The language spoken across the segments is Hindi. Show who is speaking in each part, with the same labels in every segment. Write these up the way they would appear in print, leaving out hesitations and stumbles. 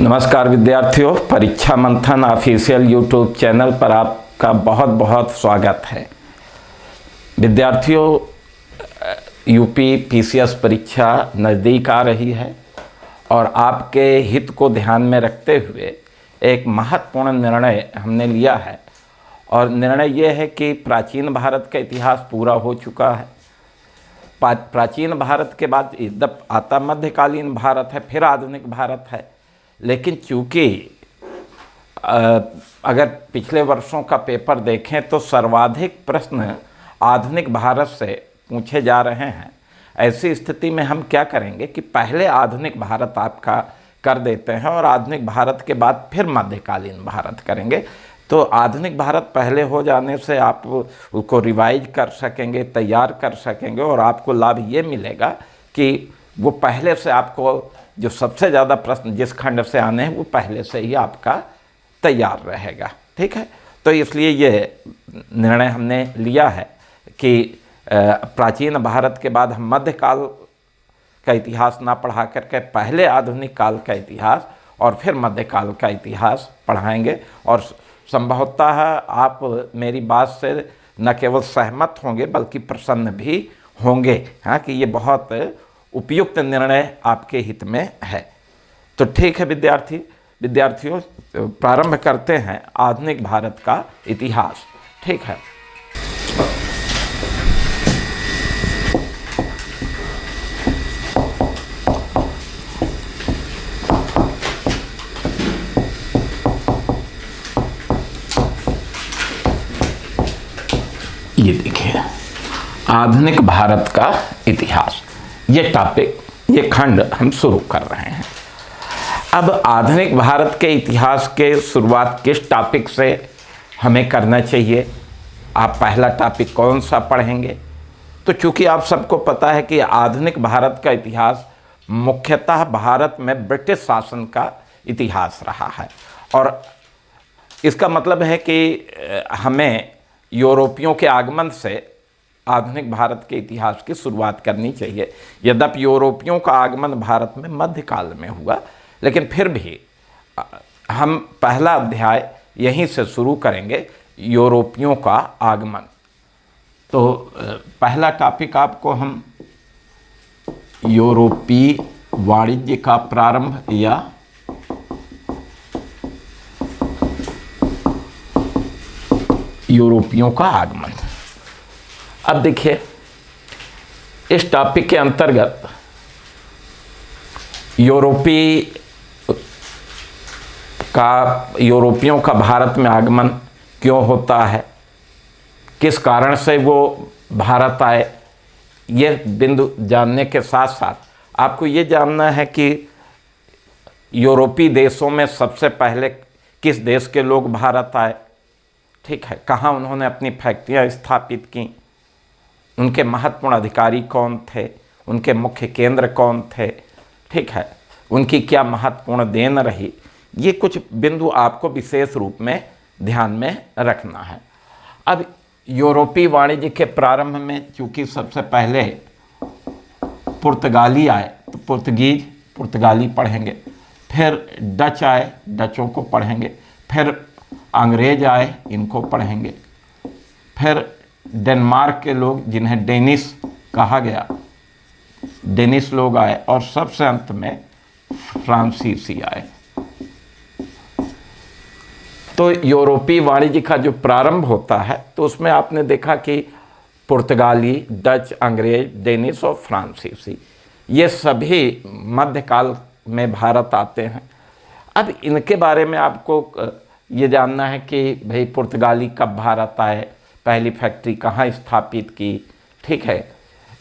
Speaker 1: नमस्कार विद्यार्थियों, परीक्षा मंथन ऑफिशियल यूट्यूब चैनल पर आपका बहुत बहुत स्वागत है। विद्यार्थियों, यूपी पीसीएस परीक्षा नज़दीक आ रही है और आपके हित को ध्यान में रखते हुए एक महत्वपूर्ण निर्णय हमने लिया है। और निर्णय ये है कि प्राचीन भारत का इतिहास पूरा हो चुका है। प्राचीन भारत के बाद जब आता मध्यकालीन भारत है, फिर आधुनिक भारत है। लेकिन चूँकि अगर पिछले वर्षों का पेपर देखें तो सर्वाधिक प्रश्न आधुनिक भारत से पूछे जा रहे हैं। ऐसी स्थिति में हम क्या करेंगे कि पहले आधुनिक भारत आपका कर देते हैं और आधुनिक भारत के बाद फिर मध्यकालीन भारत करेंगे। तो आधुनिक भारत पहले हो जाने से आप उसको रिवाइज कर सकेंगे, तैयार कर सकेंगे और आपको लाभ ये मिलेगा कि वो पहले से आपको जो सबसे ज़्यादा प्रश्न जिस खंड से आने हैं वो पहले से ही आपका तैयार रहेगा। ठीक है, तो इसलिए ये निर्णय हमने लिया है कि प्राचीन भारत के बाद हम मध्यकाल का इतिहास ना पढ़ा करके पहले आधुनिक काल का इतिहास और फिर मध्यकाल का इतिहास पढ़ाएंगे। और संभवतः आप मेरी बात से न केवल सहमत होंगे बल्कि प्रसन्न भी होंगे, हाँ, कि ये बहुत उपयुक्त निर्णय आपके हित में है। तो ठीक है विद्यार्थियों, प्रारंभ करते हैं आधुनिक भारत का इतिहास। ठीक है, ये देखिए आधुनिक भारत का इतिहास, ये टॉपिक, ये खंड हम शुरू कर रहे हैं। अब आधुनिक भारत के इतिहास के शुरुआत किस टॉपिक से हमें करना चाहिए? आप पहला टॉपिक कौन सा पढ़ेंगे? तो चूंकि आप सबको पता है कि आधुनिक भारत का इतिहास मुख्यतः भारत में ब्रिटिश शासन का इतिहास रहा है और इसका मतलब है कि हमें यूरोपियों के आगमन से आधुनिक भारत के इतिहास की शुरुआत करनी चाहिए। यद्यपि यूरोपियों का आगमन भारत में मध्यकाल में हुआ, लेकिन फिर भी हम पहला अध्याय यहीं से शुरू करेंगे, यूरोपियों का आगमन। तो पहला टॉपिक आपको हम यूरोपीय वाणिज्य का प्रारंभ या यूरोपियों का आगमन। अब देखिए, इस टॉपिक के अंतर्गत यूरोपियों का भारत में आगमन क्यों होता है, किस कारण से वो भारत आए, ये बिंदु जानने के साथ साथ आपको ये जानना है कि यूरोपीय देशों में सबसे पहले किस देश के लोग भारत आए। ठीक है, कहाँ उन्होंने अपनी फैक्ट्रियाँ स्थापित की, उनके महत्वपूर्ण अधिकारी कौन थे, उनके मुख्य केंद्र कौन थे, ठीक है, उनकी क्या महत्वपूर्ण देन रही, ये कुछ बिंदु आपको विशेष रूप में ध्यान में रखना है। अब यूरोपीय वाणिज्य के प्रारंभ में चूँकि सबसे पहले पुर्तगाली आए तो पुर्तगाली पढ़ेंगे, फिर डच आए, डचों को पढ़ेंगे, फिर अंग्रेज आए, इनको पढ़ेंगे, फिर डेनमार्क के लोग जिन्हें डेनिश कहा गया, डेनिश लोग आए और सबसे अंत में फ्रांसीसी आए। तो यूरोपीय वाणिज्य का जो प्रारंभ होता है तो उसमें आपने देखा कि पुर्तगाली, डच, अंग्रेज, डेनिश और फ्रांसीसी ये सभी मध्यकाल में भारत आते हैं। अब इनके बारे में आपको ये जानना है कि भाई पुर्तगाली कब भारत आए, पहली फैक्ट्री कहाँ स्थापित की, ठीक है,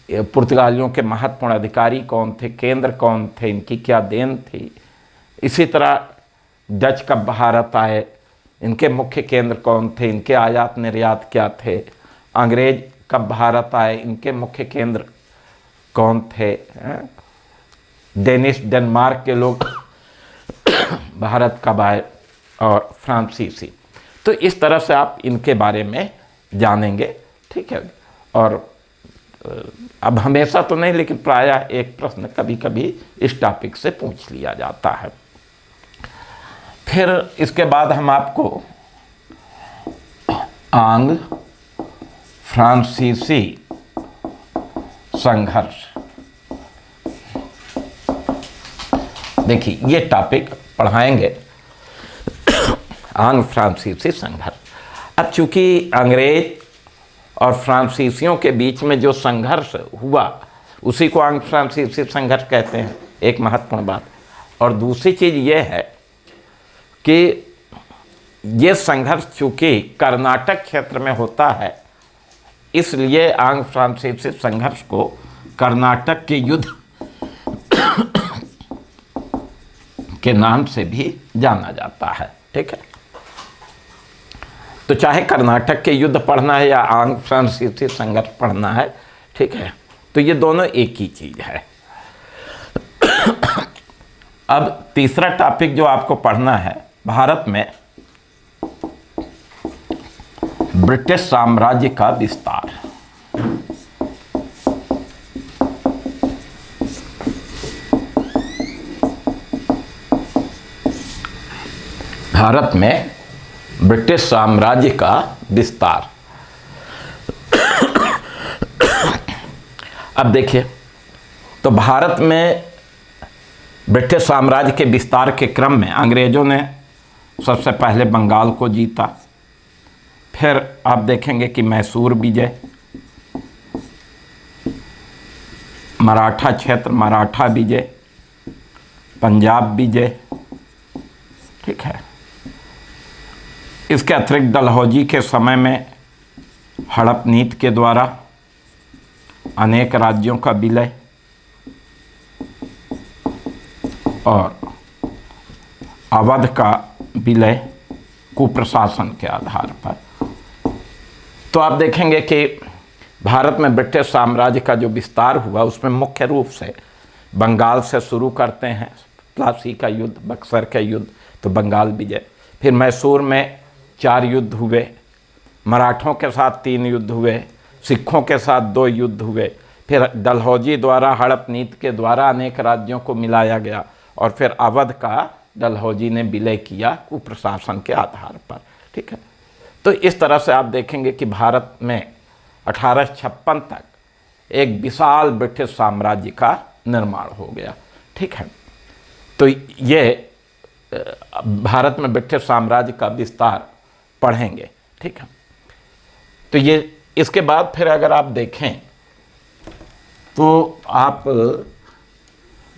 Speaker 1: पुर्तगालियों के महत्वपूर्ण अधिकारी कौन थे, केंद्र कौन थे, इनकी क्या देन थी। इसी तरह डच कब भारत आए, इनके मुख्य केंद्र कौन थे, इनके आयात निर्यात क्या थे। अंग्रेज कब भारत आए, इनके मुख्य केंद्र कौन थे। डेनिश, डेनमार्क के लोग भारत कब आए और फ्रांसीसी। तो इस तरह से आप इनके बारे में जानेंगे। ठीक है, और अब हमेशा तो नहीं, लेकिन प्रायः एक प्रश्न कभी कभी इस टॉपिक से पूछ लिया जाता है। फिर इसके बाद हम आपको आंग्ल फ्रांसीसी संघर्ष, देखिए ये टॉपिक पढ़ाएंगे, आंग्ल फ्रांसीसी संघर्ष। अब चूंकि अंग्रेज और फ्रांसीसियों के बीच में जो संघर्ष हुआ उसी को आंग्ल फ्रांसीसी संघर्ष कहते हैं, एक महत्वपूर्ण बात। और दूसरी चीज़ ये है कि ये संघर्ष चूंकि कर्नाटक क्षेत्र में होता है, इसलिए आंग्ल फ्रांसीसी संघर्ष को कर्नाटक के युद्ध के नाम से भी जाना जाता है। ठीक है, तो चाहे कर्नाटक के युद्ध पढ़ना है या आंग्ल फ्रांसीसी संघर्ष पढ़ना है, ठीक है, तो ये दोनों एक ही चीज़ है। अब तीसरा टॉपिक जो आपको पढ़ना है, भारत में ब्रिटिश साम्राज्य का विस्तार। भारत में ब्रिटिश साम्राज्य का विस्तार। अब देखिए, तो भारत में ब्रिटिश साम्राज्य के विस्तार के क्रम में अंग्रेजों ने सबसे पहले बंगाल को जीता, फिर आप देखेंगे कि मैसूर विजय, मराठा क्षेत्र मराठा विजय, पंजाब विजय, ठीक है। इसके अतिरिक्त डलहौजी के समय में हड़प नीति के द्वारा अनेक राज्यों का विलय और अवध का विलय कुप्रशासन के आधार पर। तो आप देखेंगे कि भारत में ब्रिटिश साम्राज्य का जो विस्तार हुआ उसमें मुख्य रूप से बंगाल से शुरू करते हैं, प्लासी का युद्ध, बक्सर का युद्ध, तो बंगाल विजय, फिर मैसूर में 4 युद्ध हुए, मराठों के साथ 3 युद्ध हुए, सिखों के साथ 2 युद्ध हुए, फिर डलहौजी द्वारा हड़प नीति के द्वारा अनेक राज्यों को मिलाया गया और फिर अवध का डलहौजी ने विलय किया कुप्रशासन के आधार पर। ठीक है, तो इस तरह से आप देखेंगे कि भारत में 1856 तक एक विशाल ब्रिटिश साम्राज्य का निर्माण हो गया। ठीक है, तो ये भारत में ब्रिटिश साम्राज्य का विस्तार पढ़ेंगे। ठीक है, तो ये इसके बाद फिर अगर आप देखें तो आप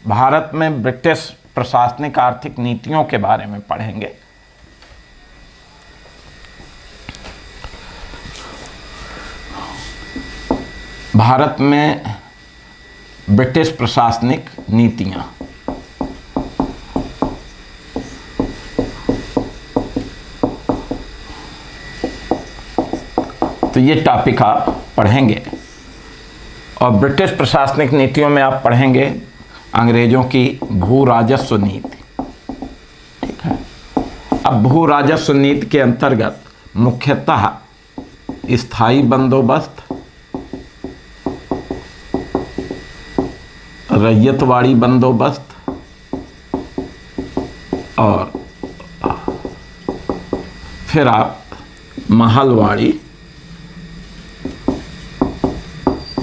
Speaker 1: भारत में ब्रिटिश प्रशासनिक आर्थिक नीतियों के बारे में पढ़ेंगे। भारत में ब्रिटिश प्रशासनिक नीतियां, तो ये टॉपिक आप पढ़ेंगे। और ब्रिटिश प्रशासनिक नीतियों में आप पढ़ेंगे अंग्रेजों की भू राजस्व नीति। ठीक है, अब भू राजस्व नीति के अंतर्गत मुख्यतः स्थायी बंदोबस्त, रैयतवाड़ी बंदोबस्त और फिर आप महलवाड़ी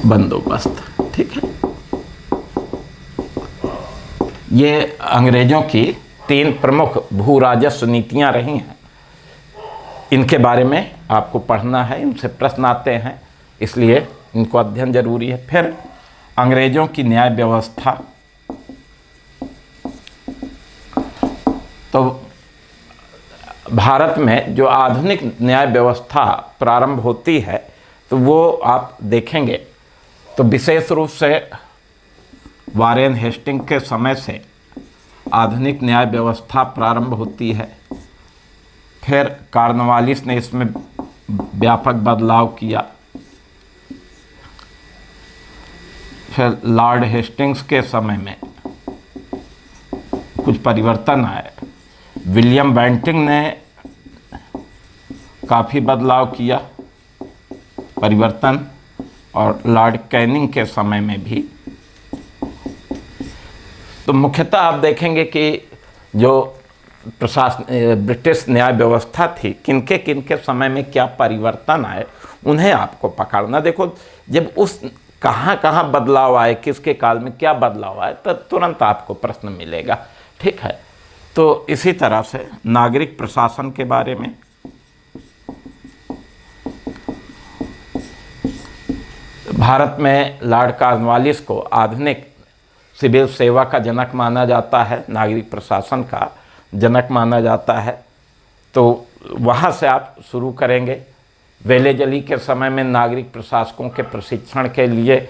Speaker 1: बंदोबस्त। ठीक है, ये अंग्रेजों की 3 प्रमुख भू राजस्व नीतियां रही हैं। इनके बारे में आपको पढ़ना है, इनसे प्रश्न आते हैं, इसलिए इनको अध्ययन जरूरी है। फिर अंग्रेजों की न्याय व्यवस्था, तो भारत में जो आधुनिक न्याय व्यवस्था प्रारंभ होती है तो वो आप देखेंगे तो विशेष रूप से वारेन हेस्टिंग के समय से आधुनिक न्याय व्यवस्था प्रारंभ होती है। फिर कॉर्नवालिस ने इसमें व्यापक बदलाव किया, फिर लॉर्ड हेस्टिंग्स के समय में कुछ परिवर्तन आए, विलियम बेंटिंग ने काफ़ी बदलाव किया, परिवर्तन, और लॉर्ड कैनिंग के समय में भी। तो मुख्यतः आप देखेंगे कि जो ब्रिटिश न्याय व्यवस्था थी, किनके किनके समय में क्या परिवर्तन आए, उन्हें आपको पकड़ना। देखो, जब उस कहाँ कहाँ बदलाव आए, किसके काल में क्या बदलाव आए, तब तुरंत आपको प्रश्न मिलेगा। ठीक है, तो इसी तरह से नागरिक प्रशासन के बारे में, भारत में लॉर्ड कॉर्नवालिस को आधुनिक सिविल सेवा का जनक माना जाता है, नागरिक प्रशासन का जनक माना जाता है। तो वहाँ से आप शुरू करेंगे। वेलेजली के समय में नागरिक प्रशासकों के प्रशिक्षण के लिए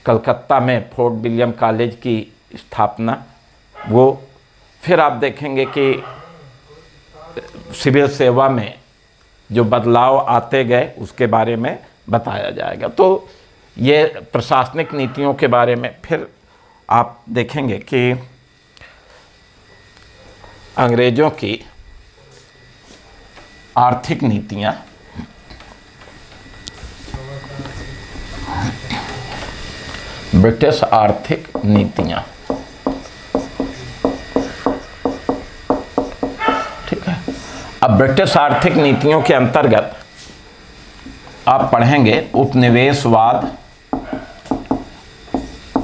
Speaker 1: कलकत्ता में फोर्ट विलियम कॉलेज की स्थापना, वो फिर आप देखेंगे कि सिविल सेवा में जो बदलाव आते गए उसके बारे में बताया जाएगा। तो ये प्रशासनिक नीतियों के बारे में फिर आप देखेंगे कि अंग्रेज़ों की आर्थिक नीतियाँ, ब्रिटिश आर्थिक नीतियाँ, ठीक है। अब ब्रिटिश आर्थिक नीतियों के अंतर्गत आप पढ़ेंगे उपनिवेशवाद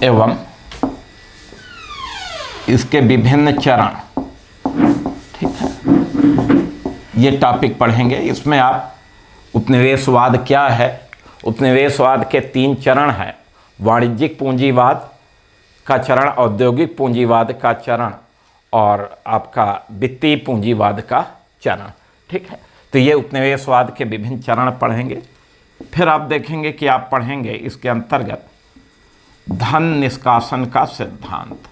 Speaker 1: एवं इसके विभिन्न चरण, ठीक है, ये टॉपिक पढ़ेंगे। इसमें आप उपनिवेशवाद क्या है, उपनिवेशवाद के 3 चरण हैं, वाणिज्यिक पूंजीवाद का चरण, औद्योगिक पूंजीवाद का चरण और आपका वित्तीय पूंजीवाद का चरण, ठीक है। तो ये उपनिवेशवाद के विभिन्न चरण पढ़ेंगे। फिर आप देखेंगे कि आप पढ़ेंगे इसके अंतर्गत धन निष्कासन का सिद्धांत।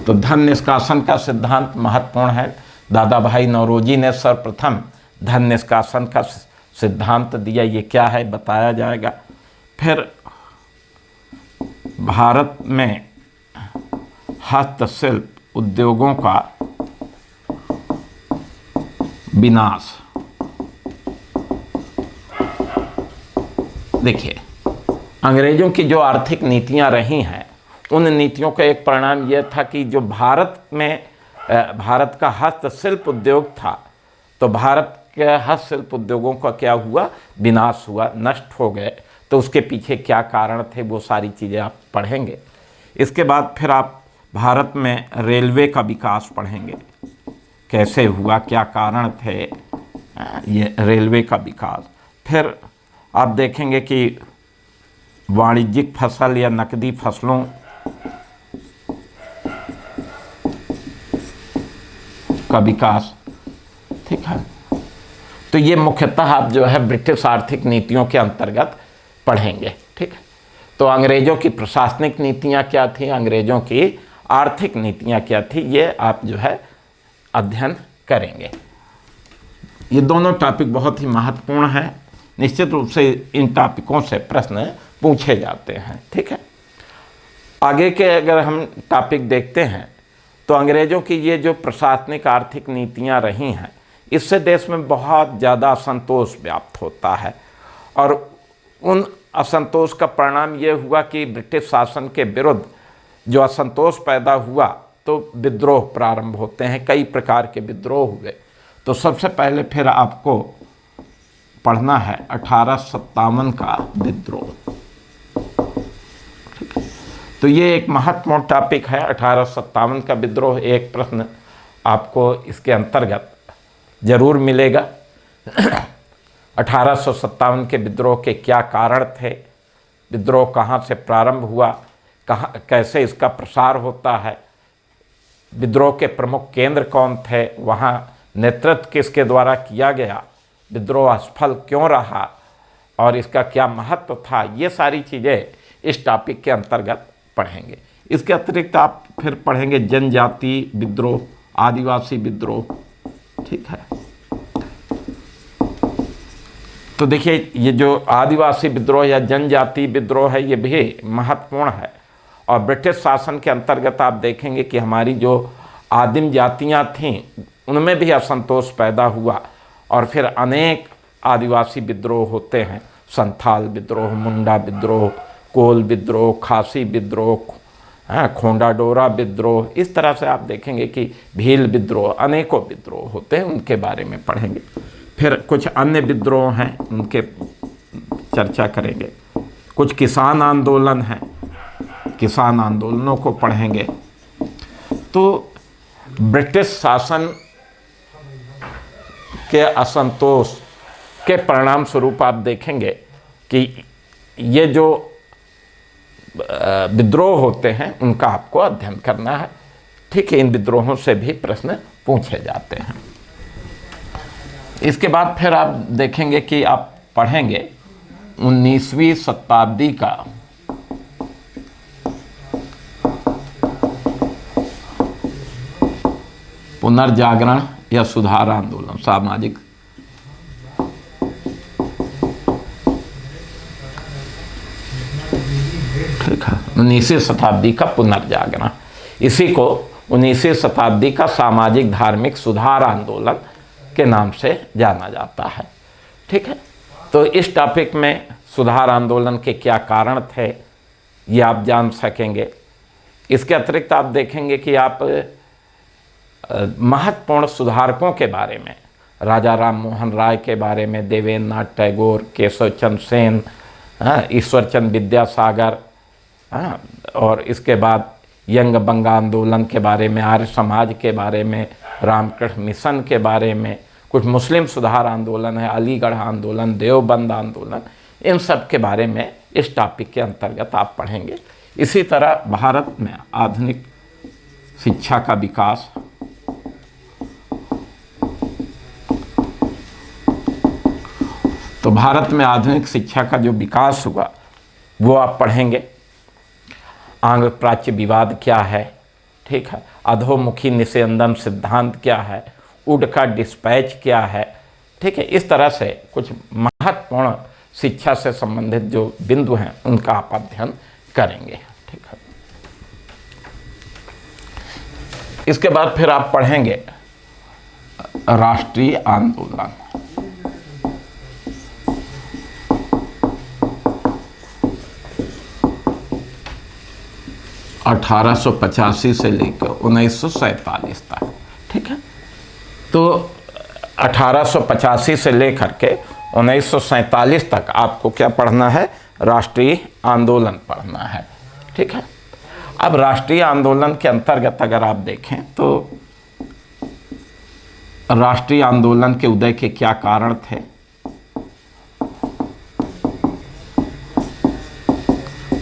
Speaker 1: तो धन निष्कासन का सिद्धांत महत्वपूर्ण है। दादा भाई नौरोजी ने सर्वप्रथम धन निष्कासन का सिद्धांत दिया, ये क्या है बताया जाएगा। फिर भारत में हस्तशिल्प उद्योगों का विनाश। देखिए, अंग्रेजों की जो आर्थिक नीतियां रही हैं, उन नीतियों का एक परिणाम यह था कि जो भारत का हस्तशिल्प उद्योग था, तो भारत के हस्तशिल्प उद्योगों का क्या हुआ, विनाश हुआ, नष्ट हो गए। तो उसके पीछे क्या कारण थे, वो सारी चीज़ें आप पढ़ेंगे। इसके बाद फिर आप भारत में रेलवे का विकास पढ़ेंगे, कैसे हुआ, क्या कारण थे ये रेलवे का विकास। फिर आप देखेंगे कि वाणिज्यिक फसल या नकदी फसलों का विकास, ठीक है। तो ये मुख्यतः आप जो है ब्रिटिश आर्थिक नीतियों के अंतर्गत पढ़ेंगे, ठीक है। तो अंग्रेज़ों की प्रशासनिक नीतियां क्या थी, अंग्रेज़ों की आर्थिक नीतियां क्या थी, ये आप जो है अध्ययन करेंगे। ये दोनों टॉपिक बहुत ही महत्वपूर्ण हैं। निश्चित रूप से इन टॉपिकों से प्रश्न पूछे जाते हैं, ठीक है। आगे के अगर हम टॉपिक देखते हैं तो अंग्रेज़ों की ये जो प्रशासनिक आर्थिक नीतियां रही हैं, इससे देश में बहुत ज़्यादा असंतोष व्याप्त होता है। और उन असंतोष का परिणाम ये हुआ कि ब्रिटिश शासन के विरुद्ध जो असंतोष पैदा हुआ, तो विद्रोह प्रारंभ होते हैं, कई प्रकार के विद्रोह हुए। तो सबसे पहले फिर आपको पढ़ना है 1857 का विद्रोह। तो ये एक महत्वपूर्ण टॉपिक है, 1857 का विद्रोह। एक प्रश्न आपको इसके अंतर्गत जरूर मिलेगा। 1857 के विद्रोह के क्या कारण थे, विद्रोह कहाँ से प्रारंभ हुआ, कहाँ कैसे इसका प्रसार होता है, विद्रोह के प्रमुख केंद्र कौन थे, वहाँ नेतृत्व किसके द्वारा किया गया, विद्रोह असफल क्यों रहा और इसका क्या महत्व था, ये सारी चीज़ें इस टॉपिक के अंतर्गत पढ़ेंगे। इसके अतिरिक्त आप फिर पढ़ेंगे जनजाति विद्रोह, आदिवासी विद्रोह, ठीक है। तो देखिए, ये जो आदिवासी विद्रोह या जनजाति विद्रोह है, ये भी महत्वपूर्ण है। और ब्रिटिश शासन के अंतर्गत आप देखेंगे कि हमारी जो आदिम जातियां थीं, उनमें भी असंतोष पैदा हुआ और फिर अनेक आदिवासी विद्रोह होते हैं, संथाल विद्रोह, मुंडा विद्रोह, कोल विद्रोह, खासी विद्रोह, हाँ, खोंडा डोरा विद्रोह, इस तरह से आप देखेंगे कि भील विद्रोह, अनेकों विद्रोह होते हैं, उनके बारे में पढ़ेंगे। फिर कुछ अन्य विद्रोह हैं, उनके चर्चा करेंगे। कुछ किसान आंदोलन हैं, किसान आंदोलनों को पढ़ेंगे। तो ब्रिटिश शासन के असंतोष के परिणाम स्वरूप आप देखेंगे कि ये जो विद्रोह होते हैं उनका आपको अध्ययन करना है। ठीक है, इन विद्रोहों से भी प्रश्न पूछे जाते हैं। इसके बाद फिर आप देखेंगे कि आप पढ़ेंगे 19वीं शताब्दी का पुनर्जागरण या सुधार आंदोलन, सामाजिक ठीक है, 19वीं शताब्दी का पुनर्जागरण, इसी को 19वीं शताब्दी का सामाजिक धार्मिक सुधार आंदोलन के नाम से जाना जाता है। ठीक है, तो इस टॉपिक में सुधार आंदोलन के क्या कारण थे ये आप जान सकेंगे। इसके अतिरिक्त आप देखेंगे कि आप महत्वपूर्ण सुधारकों के बारे में, राजा राम मोहन राय के बारे में, देवेंद्र नाथ टैगोर, केशव चंद्र सेन, ईश्वर चंद्र विद्यासागर, और इसके बाद यंग बंग आंदोलन के बारे में, आर्य समाज के बारे में, रामकृष्ण मिशन के बारे में, कुछ मुस्लिम सुधार आंदोलन है, अलीगढ़ आंदोलन, देवबंद आंदोलन, इन सब के बारे में इस टॉपिक के अंतर्गत आप पढ़ेंगे। इसी तरह भारत में आधुनिक शिक्षा का विकास, तो भारत में आधुनिक शिक्षा का जो विकास हुआ वो आप पढ़ेंगे। आंग्ल प्राच्य विवाद क्या है, ठीक है, अधोमुखी निस्यंदन सिद्धांत क्या है, वुड का डिस्पैच क्या है। ठीक है, इस तरह से कुछ महत्वपूर्ण शिक्षा से संबंधित जो बिंदु हैं उनका आप अध्ययन करेंगे। ठीक है, इसके बाद फिर आप पढ़ेंगे राष्ट्रीय आंदोलन। अठारह से लेकर 1947 तक। ठीक है, तो 1885 से लेकर के 1947 तक आपको क्या पढ़ना है, राष्ट्रीय आंदोलन पढ़ना है। ठीक है, अब राष्ट्रीय आंदोलन के अंतर्गत अगर आप देखें तो राष्ट्रीय आंदोलन के उदय के क्या कारण थे,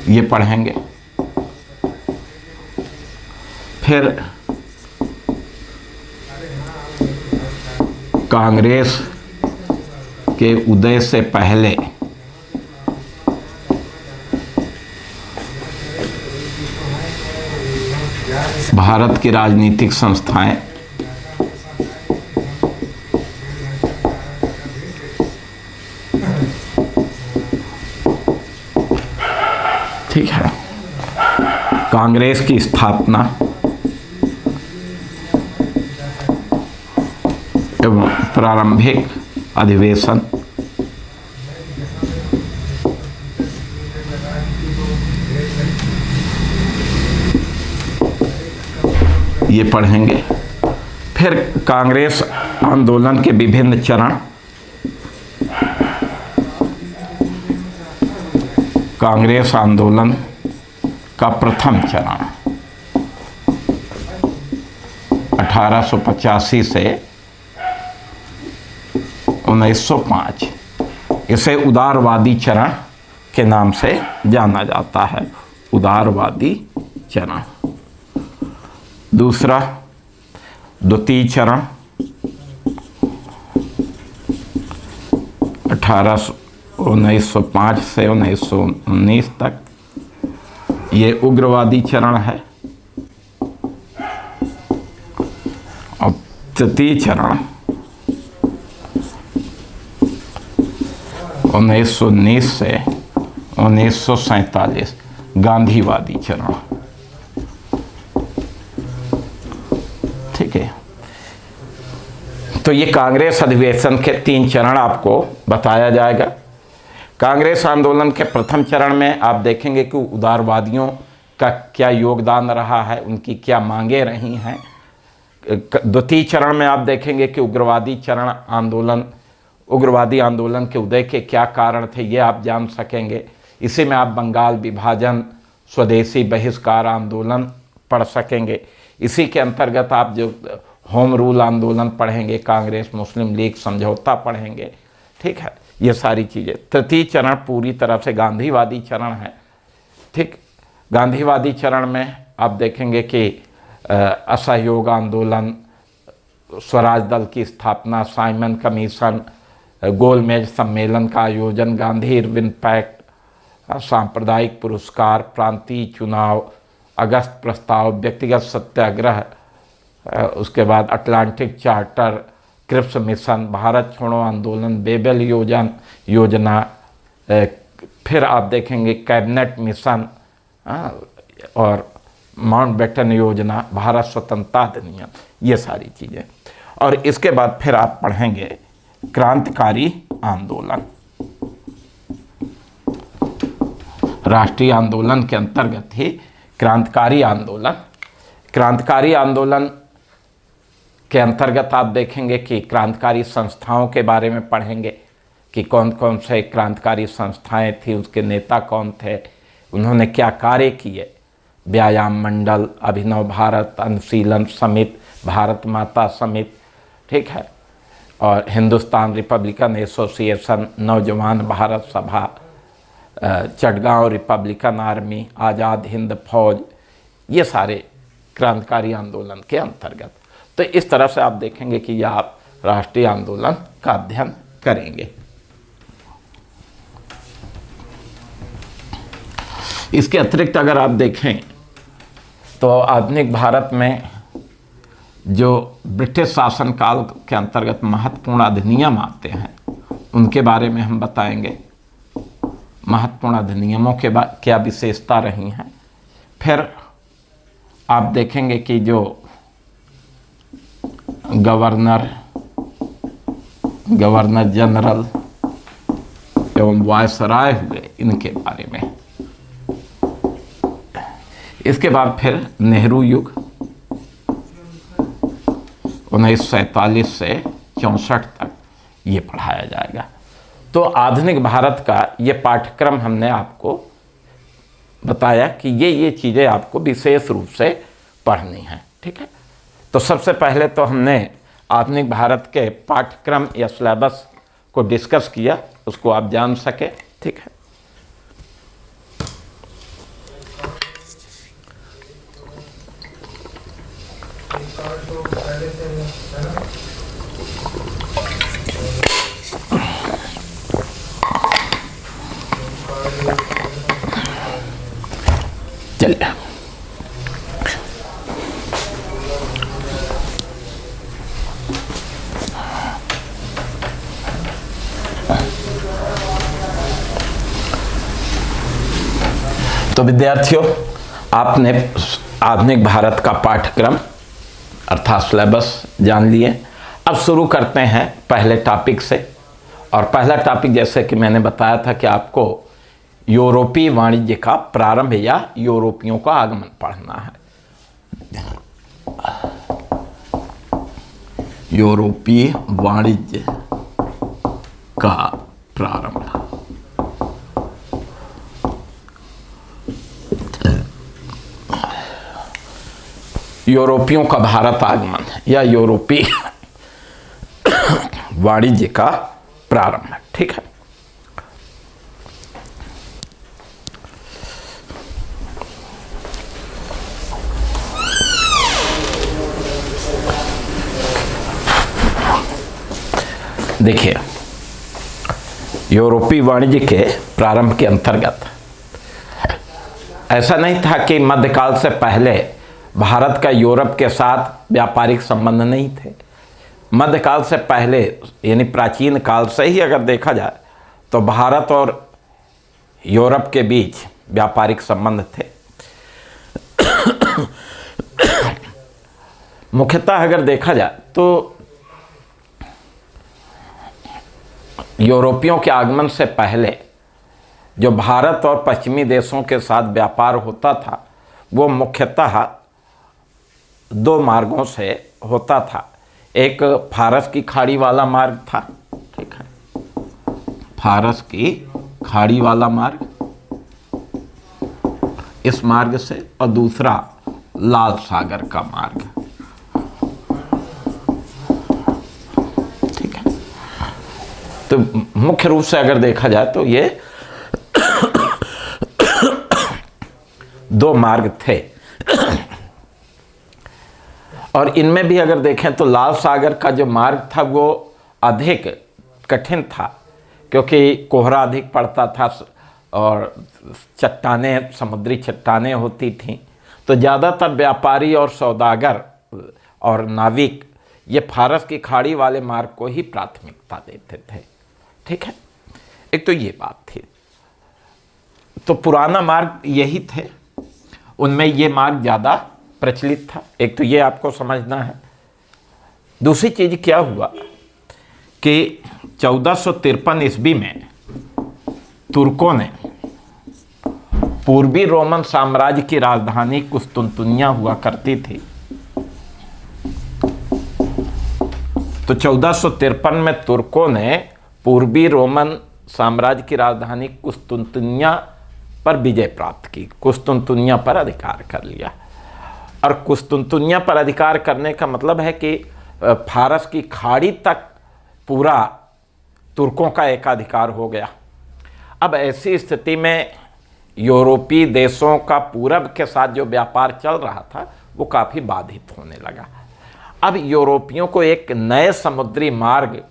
Speaker 1: ये पढ़ेंगे। फिर कांग्रेस के उदय से पहले भारत की राजनीतिक संस्थाएं ठीक है, कांग्रेस की स्थापना एवं प्रारंभिक अधिवेशन, ये पढ़ेंगे। फिर कांग्रेस आंदोलन के विभिन्न चरण, कांग्रेस आंदोलन का प्रथम चरण 1885 से 1905, इसे उदारवादी चरण के नाम से जाना जाता है, उदारवादी चरण। दूसरा द्वितीय चरण 1905 से 1919 तक, ये उग्रवादी चरण है। और तृतीय चरण 1919 से 1947 गांधीवादी चरण। ठीक है, तो ये कांग्रेस अधिवेशन के 3 चरण आपको बताया जाएगा। कांग्रेस आंदोलन के प्रथम चरण में आप देखेंगे कि उदारवादियों का क्या योगदान रहा है, उनकी क्या मांगे रही हैं। द्वितीय चरण में आप देखेंगे कि उग्रवादी आंदोलन के उदय के क्या कारण थे, ये आप जान सकेंगे। इसी में आप बंगाल विभाजन, स्वदेशी बहिष्कार आंदोलन पढ़ सकेंगे। इसी के अंतर्गत आप जो होम रूल आंदोलन पढ़ेंगे, कांग्रेस मुस्लिम लीग समझौता पढ़ेंगे, ठीक है, ये सारी चीज़ें। तृतीय चरण पूरी तरह से गांधीवादी चरण है, ठीक। गांधीवादी चरण में आप देखेंगे कि असहयोग आंदोलन, स्वराज दल की स्थापना, साइमन कमीशन, गोलमेज सम्मेलन का आयोजन, गांधी इरविन पैक्ट, सांप्रदायिक पुरस्कार, प्रांतीय चुनाव, अगस्त प्रस्ताव, व्यक्तिगत सत्याग्रह, उसके बाद Atlantic charter, Cripps mission, Bharat छोड़ो आंदोलन, बेबल योजना, फिर आप देखेंगे कैबिनेट मिशन और माउंटबेटन योजना, भारत स्वतंत्रता अधिनियम, ये सारी चीज़ें। और इसके बाद फिर आप पढ़ेंगे क्रांतिकारी आंदोलन। राष्ट्रीय आंदोलन के अंतर्गत ही क्रांतिकारी आंदोलन के अंतर्गत आप देखेंगे कि क्रांतिकारी संस्थाओं के बारे में पढ़ेंगे कि कौन कौन से क्रांतिकारी संस्थाएं थी, उसके नेता कौन थे, उन्होंने क्या कार्य किए। व्यायाम मंडल, अभिनव भारत, अनुशीलन समिति, भारत माता समिति, ठीक है, और हिंदुस्तान रिपब्लिकन एसोसिएशन, नौजवान भारत सभा, चटगांव रिपब्लिकन आर्मी, आज़ाद हिंद फौज, ये सारे क्रांतिकारी आंदोलन के अंतर्गत। तो इस तरह से आप देखेंगे कि यह आप राष्ट्रीय आंदोलन का अध्ययन करेंगे। इसके अतिरिक्त अगर आप देखें तो आधुनिक भारत में जो ब्रिटिश शासनकाल के अंतर्गत महत्वपूर्ण अधिनियम आते हैं, उनके बारे में हम बताएंगे। महत्वपूर्ण अधिनियमों के क्या विशेषता रही हैं। फिर आप देखेंगे कि जो गवर्नर जनरल एवं वायसराय हुए, इनके बारे में। इसके बाद फिर नेहरू युग 1947 से 64 तक ये पढ़ाया जाएगा। तो आधुनिक भारत का ये पाठ्यक्रम हमने आपको बताया कि ये चीज़ें आपको विशेष रूप से पढ़नी हैं, ठीक है। तो सबसे पहले तो हमने आधुनिक भारत के पाठ्यक्रम या सिलेबस को डिस्कस किया, उसको आप जान सके, ठीक है। चलिए, तो विद्यार्थियों, आपने आधुनिक भारत का पाठ्यक्रम अर्थात सिलेबस जान लिए। अब शुरू करते हैं पहले टॉपिक से। और पहला टॉपिक, जैसे कि मैंने बताया था कि आपको यूरोपीय वाणिज्य का प्रारंभ या यूरोपियों का आगमन पढ़ना है। यूरोपीय वाणिज्य का प्रारंभ, यूरोपियों का भारत आगमन या यूरोपीय वाणिज्य का प्रारंभ, ठीक है। देखिए, यूरोपीय वाणिज्य के प्रारंभ के अंतर्गत ऐसा नहीं था कि मध्यकाल से पहले भारत का यूरोप के साथ व्यापारिक संबंध नहीं थे। मध्यकाल से पहले यानी प्राचीन काल से ही अगर देखा जाए तो भारत और यूरोप के बीच व्यापारिक संबंध थे। मुख्यतः अगर देखा जाए तो यूरोपियों के आगमन से पहले जो भारत और पश्चिमी देशों के साथ व्यापार होता था वो मुख्यतः दो मार्गों से होता था। एक फारस की खाड़ी वाला मार्ग था, ठीक है, फारस की खाड़ी वाला मार्ग, इस मार्ग से, और दूसरा लाल सागर का मार्ग, ठीक है। तो मुख्य रूप से अगर देखा जाए तो ये दो मार्ग थे। और इनमें भी अगर देखें तो लाल सागर का जो मार्ग था वो अधिक कठिन था, क्योंकि कोहरा अधिक पड़ता था और चट्टानें, समुद्री चट्टानें होती थीं। तो ज़्यादातर व्यापारी और सौदागर और नाविक ये फारस की खाड़ी वाले मार्ग को ही प्राथमिकता देते थे, ठीक है। एक तो ये बात थी। तो पुराना मार्ग यही थे, उनमें ये मार्ग ज़्यादा प्रचलित था। एक तो ये आपको समझना है। दूसरी चीज़ क्या हुआ कि 1453 ईस्वी में तुर्कों ने पूर्वी रोमन साम्राज्य की राजधानी कुस्तुनतुनिया हुआ करती थी, तो 1453 में तुर्कों ने पूर्वी रोमन साम्राज्य की राजधानी कुस्तुनतुनिया पर विजय प्राप्त की, कुस्तुनतुनिया पर अधिकार कर लिया। और कुस्तुनतुनिया पर अधिकार करने का मतलब है कि फारस की खाड़ी तक पूरा तुर्कों का एकाधिकार हो गया। अब ऐसी स्थिति में यूरोपीय देशों का पूरब के साथ जो व्यापार चल रहा था वो काफ़ी बाधित होने लगा। अब यूरोपियों को एक नए समुद्री मार्ग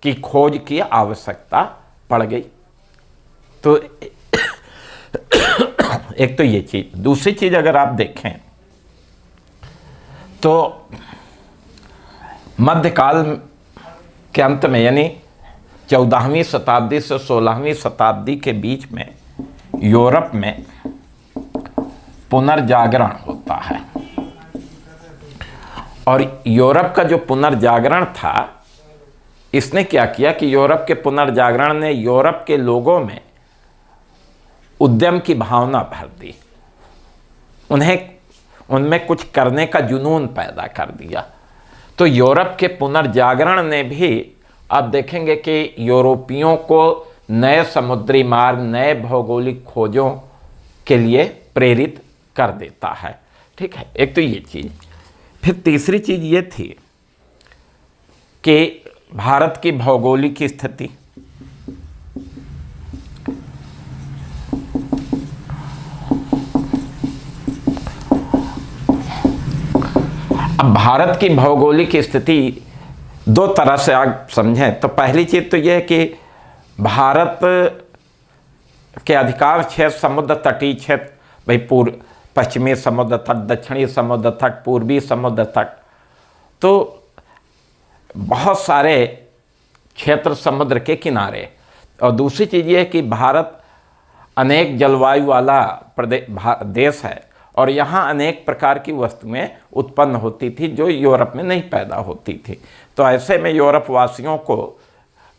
Speaker 1: की खोज की आवश्यकता पड़ गई। तो एक तो ये चीज़। दूसरी चीज़ अगर आप देखें तो मध्यकाल के अंत में, यानी 14वीं शताब्दी से 16वीं शताब्दी के बीच में यूरोप में पुनर्जागरण होता है। और यूरोप का जो पुनर्जागरण था, इसने क्या किया कि यूरोप के पुनर्जागरण ने यूरोप के लोगों में उद्यम की भावना भर दी, उनमें कुछ करने का जुनून पैदा कर दिया। तो यूरोप के पुनर्जागरण ने भी, अब देखेंगे कि यूरोपियों को नए समुद्री मार्ग, नए भौगोलिक खोजों के लिए प्रेरित कर देता है, ठीक है। एक तो ये चीज़। फिर तीसरी चीज़ ये थी कि भारत की भौगोलिक स्थिति, अब भारत की भौगोलिक स्थिति दो तरह से आप समझें तो पहली चीज़ तो यह है कि भारत के अधिकांश क्षेत्र समुद्र तटीय क्षेत्र, भाई पश्चिमी समुद्र तट, दक्षिणी समुद्र तट, पूर्वी समुद्र तट, तो बहुत सारे क्षेत्र समुद्र के किनारे। और दूसरी चीज़ ये है कि भारत अनेक जलवायु वाला देश है और यहाँ अनेक प्रकार की वस्तुएं उत्पन्न होती थी जो यूरोप में नहीं पैदा होती थी। तो ऐसे में यूरोप वासियों को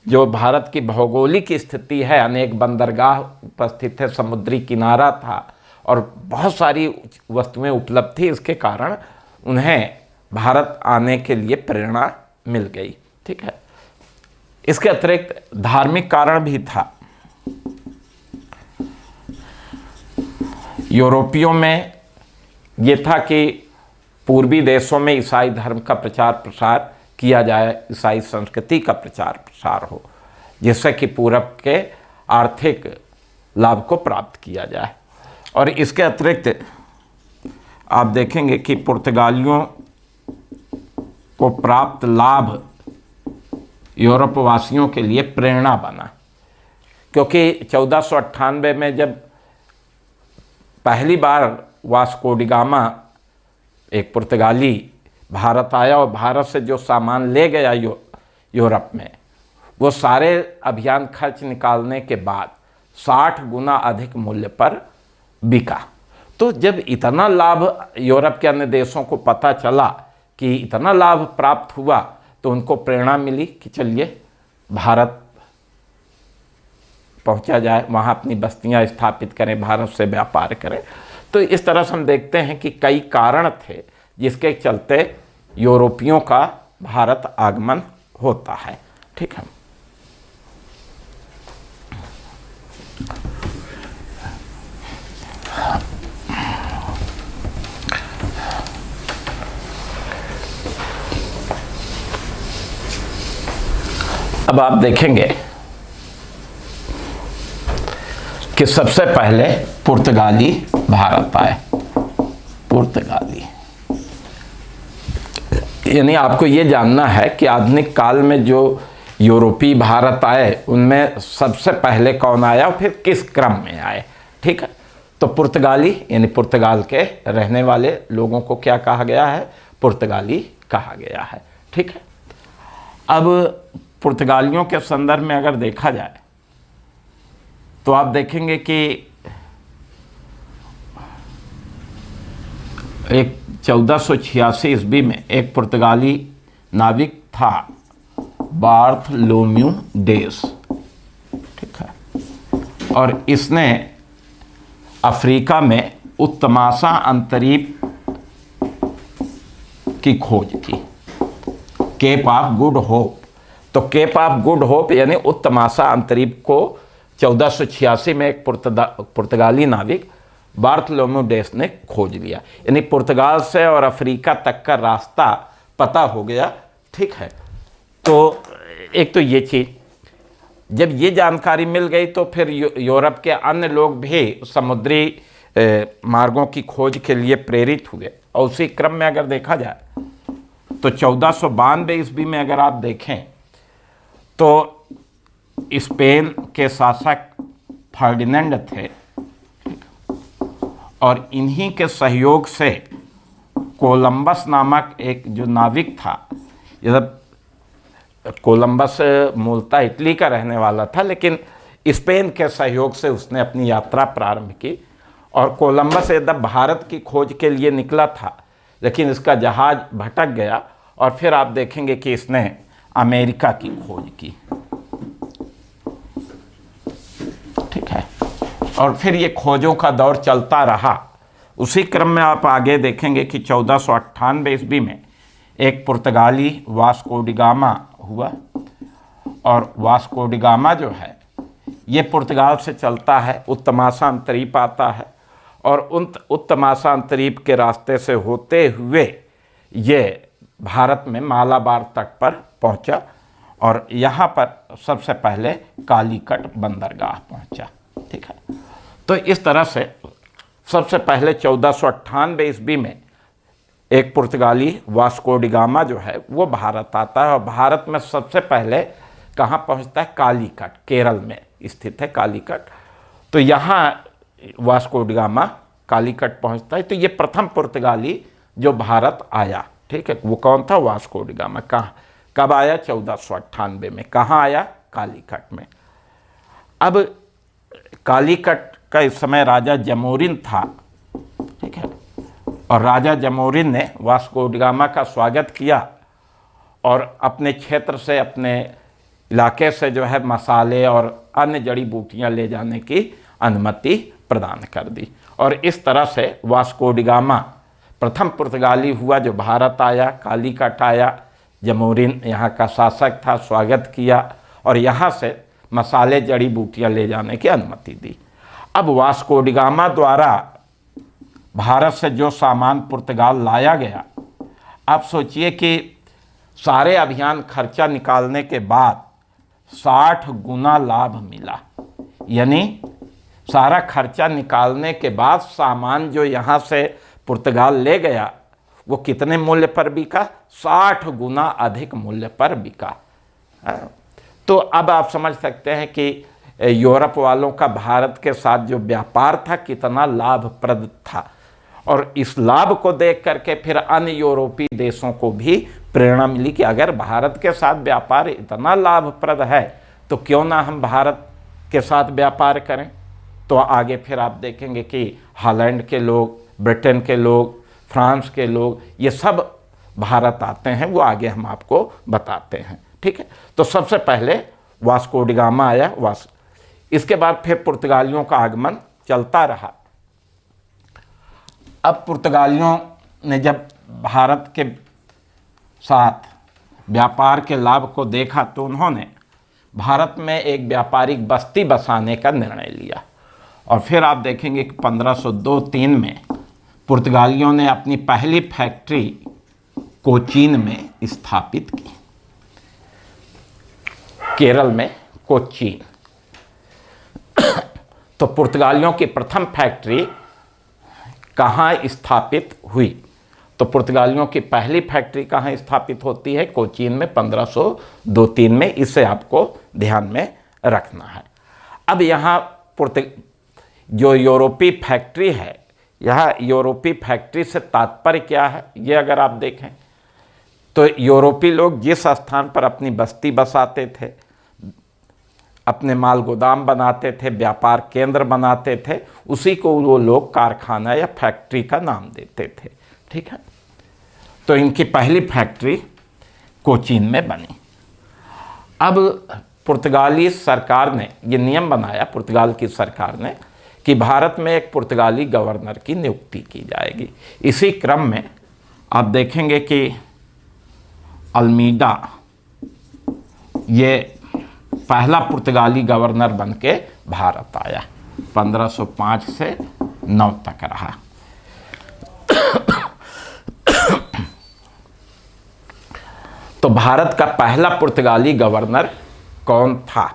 Speaker 1: जो भारत की भौगोलिक स्थिति है, अनेक बंदरगाह उपस्थित है, समुद्री किनारा था और बहुत सारी वस्तुएं उपलब्ध थी, इसके कारण उन्हें भारत आने के लिए प्रेरणा मिल गई, ठीक है। इसके अतिरिक्त धार्मिक कारण भी था। यूरोपियों में ये था कि पूर्वी देशों में ईसाई धर्म का प्रचार प्रसार किया जाए, ईसाई संस्कृति का प्रचार प्रसार हो, जिससे कि पूरब के आर्थिक लाभ को प्राप्त किया जाए। और इसके अतिरिक्त आप देखेंगे कि पुर्तगालियों को प्राप्त लाभ यूरोप वासियों के लिए प्रेरणा बना, क्योंकि 1498 में जब पहली बार वास्को डी गामा एक पुर्तगाली भारत आया और भारत से जो सामान ले गया यूरोप में, वो सारे अभियान खर्च निकालने के बाद 60 गुना अधिक मूल्य पर बिका। तो जब इतना लाभ यूरोप के अन्य देशों को पता चला कि इतना लाभ प्राप्त हुआ, तो उनको प्रेरणा मिली कि चलिए भारत पहुंचा जाए, वहाँ अपनी बस्तियाँ स्थापित करें, भारत से व्यापार करें। तो इस तरह से हम देखते हैं कि कई कारण थे जिसके चलते यूरोपियों का भारत आगमन होता है। ठीक है। अब आप देखेंगे कि सबसे पहले पुर्तगाली भारत आए। पुर्तगाली यानी आपको ये जानना है कि आधुनिक काल में जो यूरोपीय भारत आए उनमें सबसे पहले कौन आया और फिर किस क्रम में आए। ठीक है। तो पुर्तगाली यानी पुर्तगाल के रहने वाले लोगों को क्या कहा गया है? पुर्तगाली कहा गया है। ठीक है। अब पुर्तगालियों के संदर्भ में अगर देखा जाए तो आप देखेंगे कि एक 1486 ईस्वी में एक पुर्तगाली नाविक था, बार्थलोम्यू डेस। ठीक है। और इसने अफ्रीका में उत्तमासा अंतरीप की खोज की, केप ऑफ गुड होप। तो केप ऑफ गुड होप यानी उत्तमासा अंतरीप को 1486 में एक पुर्तगाली नाविक बार्थलोम्यू डेस ने खोज लिया। यानी पुर्तगाल से और अफ्रीका तक का रास्ता पता हो गया। ठीक है। तो एक तो ये चीज़, जब ये जानकारी मिल गई तो फिर यूरोप के अन्य लोग भी समुद्री मार्गों की खोज के लिए प्रेरित हुए। और उसी क्रम में अगर देखा जाए तो 1492 ईस्वी में अगर आप देखें तो स्पेन के शासक फर्डिनेंड थे और इन्हीं के सहयोग से कोलंबस नामक एक जो नाविक था, कोलंबस मूलतः इटली का रहने वाला था लेकिन स्पेन के सहयोग से उसने अपनी यात्रा प्रारंभ की। और कोलंबस एकदम भारत की खोज के लिए निकला था लेकिन इसका जहाज भटक गया और फिर आप देखेंगे कि इसने अमेरिका की खोज की। ठीक है। और फिर ये खोजों का दौर चलता रहा। उसी क्रम में आप आगे देखेंगे कि 1498 ईस्वी में एक पुर्तगाली वास्को डी गामा हुआ। और वास्को डी गामा जो है ये पुर्तगाल से चलता है, उत्तमासा अंतरीप आता है और उन उत्तमासा अंतरीप के रास्ते से होते हुए ये भारत में मालाबार तट पर पहुंचा और यहाँ पर सबसे पहले कालीकट बंदरगाह पहुंचा। ठीक है। तो इस तरह से सबसे पहले 1498 ईस्वी में एक पुर्तगाली वास्को डी गामा जो है वो भारत आता है और भारत में सबसे पहले कहाँ पहुँचता है? कालीकट, केरल में स्थित है कालीकट। तो यहाँ वास्को डी गामा कालीकट पहुँचता है। तो ये प्रथम पुर्तगाली जो भारत आया। ठीक है। वो कौन था? Vasco D gamma. कहाँ कब आया? 1498 में। कहाँ आया? कालीकट में। अब कालीकट का इस समय राजा जमोरिन था। ठीक है। और राजा जमोरिन ने वास्को डी गामा का स्वागत किया और अपने क्षेत्र से, अपने इलाके से जो है मसाले और अन्य जड़ी बूटियां ले जाने की अनुमति प्रदान कर दी। और इस तरह से वास्को डी गामा प्रथम पुर्तगाली हुआ जो भारत आया, कालीकट आया, जमोरिन यहाँ का शासक था, स्वागत किया और यहाँ से मसाले जड़ी बूटियाँ ले जाने की अनुमति दी। अब वास्को डी गामा द्वारा भारत से जो सामान पुर्तगाल लाया गया, आप सोचिए कि सारे अभियान खर्चा निकालने के बाद 60 गुना लाभ मिला। यानी सारा खर्चा निकालने के बाद सामान जो यहाँ से पुर्तगाल ले गया वो कितने मूल्य पर बिका? 60 गुना अधिक मूल्य पर बिका। तो अब आप समझ सकते हैं कि यूरोप वालों का भारत के साथ जो व्यापार था कितना लाभप्रद था। और इस लाभ को देख करके फिर अन्य यूरोपीय देशों को भी प्रेरणा मिली कि अगर भारत के साथ व्यापार इतना लाभप्रद है तो क्यों ना हम भारत के साथ व्यापार करें। तो आगे फिर आप देखेंगे कि हॉलैंड के लोग, ब्रिटेन के लोग, फ्रांस के लोग, ये सब भारत आते हैं। वो आगे हम आपको बताते हैं। ठीक है। तो सबसे पहले वास्को डी गामा आया। इसके बाद फिर पुर्तगालियों का आगमन चलता रहा अब पुर्तगालियों ने जब भारत के साथ व्यापार के लाभ को देखा तो उन्होंने भारत में एक व्यापारिक बस्ती बसाने का निर्णय लिया। और फिर आप देखेंगे कि 1502-3 में पुर्तगालियों ने अपनी पहली फैक्ट्री कोचीन में स्थापित की, केरल में कोचीन। तो पुर्तगालियों की प्रथम फैक्ट्री कहाँ स्थापित हुई? तो पुर्तगालियों की पहली फैक्ट्री कहाँ स्थापित होती है? कोचीन में 1502-3 में। इसे आपको ध्यान में रखना है। अब यहाँ जो यूरोपीय फैक्ट्री है, यह यूरोपीय फैक्ट्री से तात्पर्य क्या है ये अगर आप देखें तो यूरोपीय लोग जिस स्थान पर अपनी बस्ती बसाते थे, अपने माल गोदाम बनाते थे, व्यापार केंद्र बनाते थे, उसी को वो लोग कारखाना या फैक्ट्री का नाम देते थे। ठीक है, तो इनकी पहली फैक्ट्री कोचीन में बनी। अब पुर्तगाली सरकार ने ये नियम बनाया, पुर्तगाल की सरकार ने, कि भारत में एक पुर्तगाली गवर्नर की नियुक्ति की जाएगी। इसी क्रम में आप देखेंगे कि अल्मीडा ये पहला पुर्तगाली गवर्नर बन के भारत आया। 1505 से 9 तक रहा। तो भारत का पहला पुर्तगाली गवर्नर कौन था?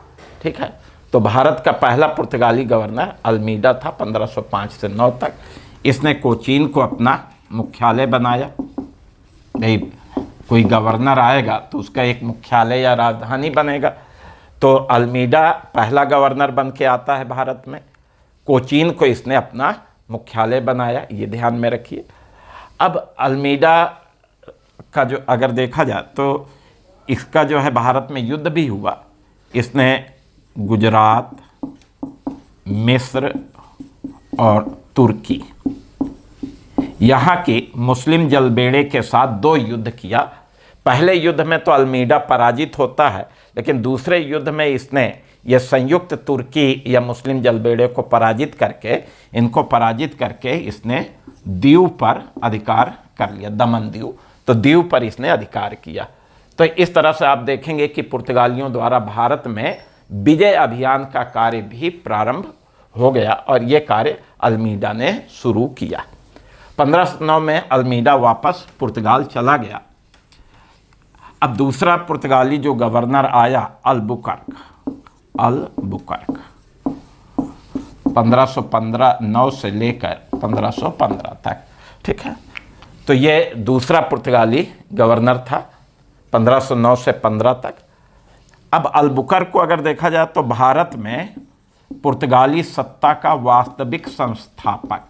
Speaker 1: ठीक है, तो भारत का पहला पुर्तगाली गवर्नर अल्मीडा था 1505 से 9 तक। इसने कोचीन को अपना मुख्यालय बनाया। भाई कोई गवर्नर आएगा तो उसका एक मुख्यालय या राजधानी बनेगा। तो अल्मीडा पहला गवर्नर बन के आता है भारत में। कोचीन को इसने अपना मुख्यालय बनाया, ये ध्यान में रखिए। अब अल्मीडा का जो अगर देखा जाए तो इसका जो है भारत में युद्ध भी हुआ। इसने गुजरात, मिस्र और तुर्की यहाँ के मुस्लिम जलबेड़े के साथ 2 युद्ध किया। पहले युद्ध में तो अल्मीडा पराजित होता है, लेकिन दूसरे युद्ध में इसने ये संयुक्त तुर्की या मुस्लिम जलबेड़े को पराजित करके इसने दीव पर अधिकार कर लिया, दमन दीव। तो दीव पर इसने अधिकार किया। तो इस तरह से आप देखेंगे कि पुर्तगालियों द्वारा भारत में विजय अभियान का कार्य भी प्रारंभ हो गया और ये कार्य अल्मीडा ने शुरू किया। 1509 में अल्मीडा वापस पुर्तगाल चला गया। अब दूसरा पुर्तगाली जो गवर्नर आया अल्बुकर्क 1515 से लेकर 1515 तक। ठीक है, तो ये दूसरा पुर्तगाली गवर्नर था 1509 से 15 तक। अब अल्बुकर्क को अगर देखा जाए तो भारत में पुर्तगाली सत्ता का वास्तविक संस्थापक,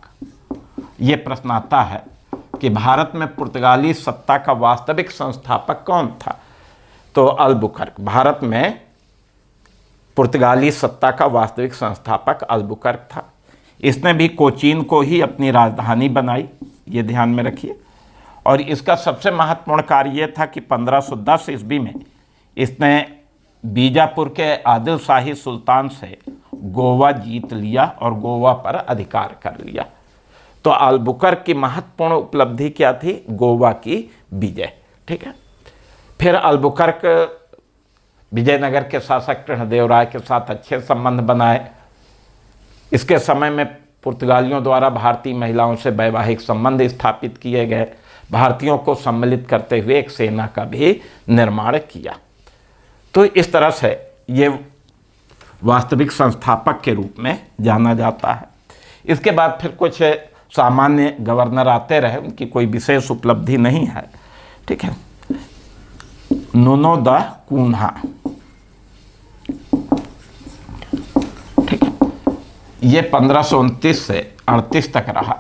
Speaker 1: ये प्रश्न आता है कि भारत में पुर्तगाली सत्ता का वास्तविक संस्थापक कौन था? तो अल्बुकर्क। भारत में पुर्तगाली सत्ता का वास्तविक संस्थापक अल्बुकर्क था। इसने भी कोचीन को ही अपनी राजधानी बनाई, ये ध्यान में रखिए। और इसका सबसे महत्वपूर्ण कार्य यह था कि 1510 ईस्वी में इसने बीजापुर के आदिल शाही सुल्तान से गोवा जीत लिया और गोवा पर अधिकार कर लिया। तो अल्बुकर्क की महत्वपूर्ण उपलब्धि क्या थी? गोवा की विजय। ठीक है, फिर अल्बुकर्क विजयनगर के शासक कृष्णदेवराय के साथ अच्छे संबंध बनाए। इसके समय में पुर्तगालियों द्वारा भारतीय महिलाओं से वैवाहिक संबंध स्थापित किए गए। भारतीयों को सम्मिलित करते हुए एक सेना का भी निर्माण किया। तो इस तरह से ये वास्तविक संस्थापक के रूप में जाना जाता है। इसके बाद फिर कुछ सामान्य गवर्नर आते रहे, उनकी कोई विशेष उपलब्धि नहीं है। ठीक है, नुनो दा कून्हा, ठीक है, ये 1529 से 38 तक रहा।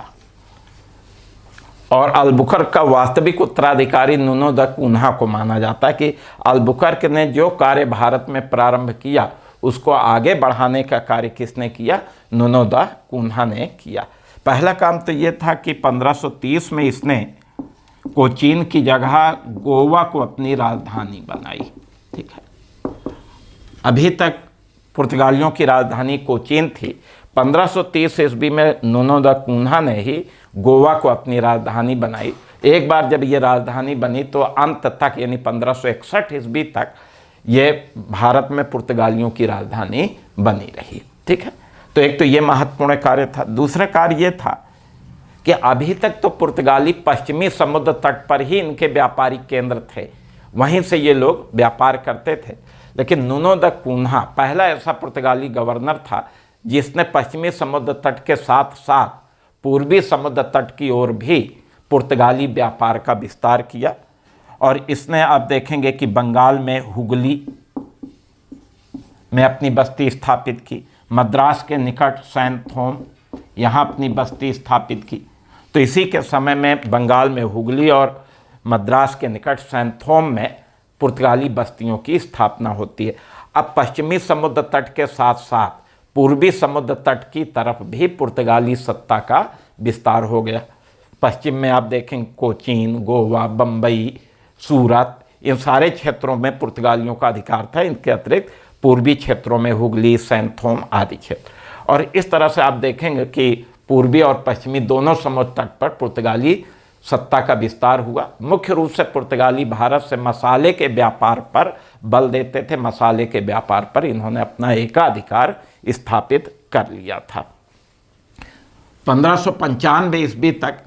Speaker 1: और अल्बुकर्क का वास्तविक उत्तराधिकारी नुनो दा कून्हा को माना जाता है कि अल्बुकर्क ने जो कार्य भारत में प्रारंभ किया उसको आगे बढ़ाने का कार्य किसने किया? नुनो दा कून्हा ने किया। पहला काम तो ये था कि 1530 में इसने कोचीन की जगह गोवा को अपनी राजधानी बनाई। ठीक है, अभी तक पुर्तगालियों की राजधानी कोचीन थी। 1530 ईस्वी में नुनो दा कून्हा ने ही गोवा को अपनी राजधानी बनाई। एक बार जब ये राजधानी बनी तो अंत तक यानी 1561 ईस्वी तक ये भारत में पुर्तगालियों की राजधानी बनी रही। ठीक है, तो एक तो ये महत्वपूर्ण कार्य था। दूसरा कार्य ये था कि अभी तक तो पुर्तगाली पश्चिमी समुद्र तट पर ही इनके व्यापारिक केंद्र थे, वहीं से ये लोग व्यापार करते थे। लेकिन नुनो द कून्हा पहला ऐसा पुर्तगाली गवर्नर था जिसने पश्चिमी समुद्र तट के साथ साथ पूर्वी समुद्र तट की ओर भी पुर्तगाली व्यापार का विस्तार किया। और इसने आप देखेंगे कि बंगाल में हुगली में अपनी बस्ती स्थापित की, मद्रास के निकट सैन थोम यहाँ अपनी बस्ती स्थापित की। तो इसी के समय में बंगाल में हुगली और मद्रास के निकट सैन थोम में पुर्तगाली बस्तियों की स्थापना होती है। अब पश्चिमी समुद्र तट के साथ साथ पूर्वी समुद्र तट की तरफ भी पुर्तगाली सत्ता का विस्तार हो गया। पश्चिम में आप देखें कोचीन, गोवा, बम्बई, सूरत, इन सारे क्षेत्रों में पुर्तगालियों का अधिकार था। इनके अतिरिक्त पूर्वी क्षेत्रों में हुगली, सैन थोम आदि क्षेत्र। और इस तरह से आप देखेंगे कि पूर्वी और पश्चिमी दोनों समुद्र तट पर पुर्तगाली सत्ता का विस्तार हुआ। मुख्य रूप से पुर्तगाली भारत से मसाले के व्यापार पर बल देते थे। मसाले के व्यापार पर इन्होंने अपना एकाधिकार स्थापित कर लिया था। 1595 ईस्वी तक